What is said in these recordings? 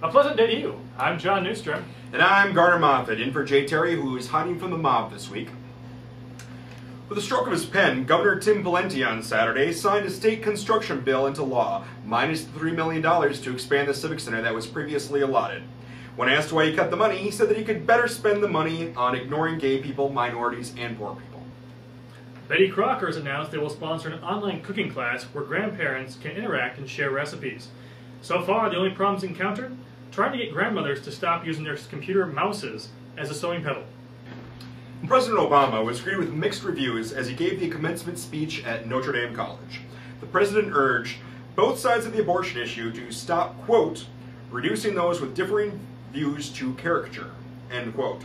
A pleasant day to you. I'm John Newstrom. And I'm Garner Moffat, in for Jay Terry, who is hiding from the mob this week. With a stroke of his pen, Governor Tim Pawlenty on Saturday signed a state construction bill into law, minus the $3 million to expand the Civic Center that was previously allotted. When asked why he cut the money, he said that he could better spend the money on ignoring gay people, minorities, and poor people. Betty Crocker has announced they will sponsor an online cooking class where grandparents can interact and share recipes. So far, the only problems encountered? Trying to get grandmothers to stop using their computer mouses as a sewing pedal. President Obama was greeted with mixed reviews as he gave the commencement speech at Notre Dame College. The president urged both sides of the abortion issue to stop, quote, reducing those with differing views to caricature, end quote.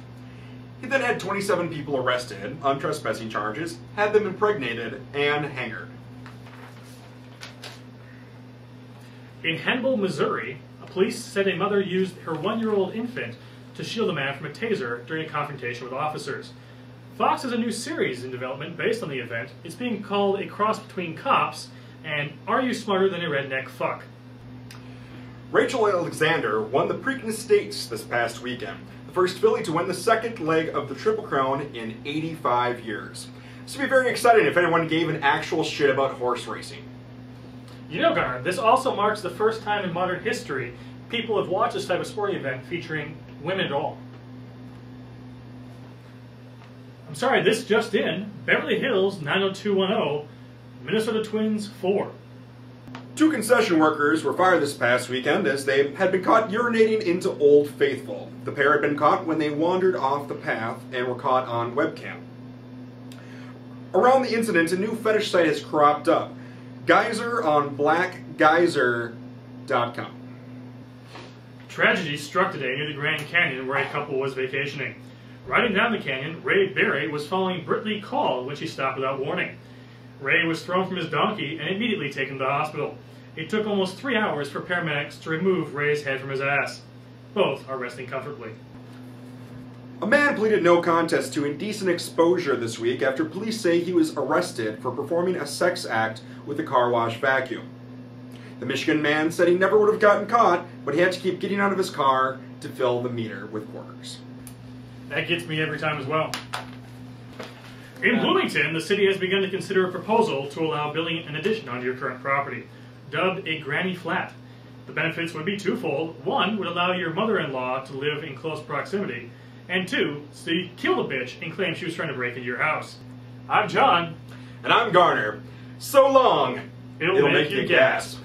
He then had 27 people arrested on trespassing charges, had them impregnated, and hangered. In Hannibal, Missouri, police said a mother used her 1-year-old infant to shield a man from a taser during a confrontation with officers. Fox has a new series in development based on the event. It's being called a cross between Cops and Are You Smarter Than a Redneck Fuck? Rachel Alexander won the Preakness Stakes this past weekend, the first filly to win the second leg of the Triple Crown in 85 years. This would be very exciting if anyone gave an actual shit about horse racing. You know, Garner, this also marks the first time in modern history people have watched this type of sporting event featuring women at all. I'm sorry, this just in. Beverly Hills 90210, Minnesota Twins 4. 2 concession workers were fired this past weekend as they had been caught urinating into Old Faithful. The pair had been caught when they wandered off the path and were caught on webcam. Around the incident, a new fetish site has cropped up. Geyser on blackgeyser.com. Tragedy struck today near the Grand Canyon where a couple was vacationing. Riding down the canyon, Ray Berry was following Brittany Call when she stopped without warning. Ray was thrown from his donkey and immediately taken to the hospital. It took almost 3 hours for paramedics to remove Ray's head from his ass. Both are resting comfortably. A man pleaded no contest to indecent exposure this week after police say he was arrested for performing a sex act with a car wash vacuum. The Michigan man said he never would have gotten caught, but he had to keep getting out of his car to fill the meter with quarters. That gets me every time as well. In Bloomington, the city has begun to consider a proposal to allow building an addition onto your current property, dubbed a granny flat. The benefits would be twofold. 1 would allow your mother-in-law to live in close proximity, and 2, so you kill the bitch and claim she was trying to break into your house. I'm John. And I'm Garner. So long, It'll make you gasp.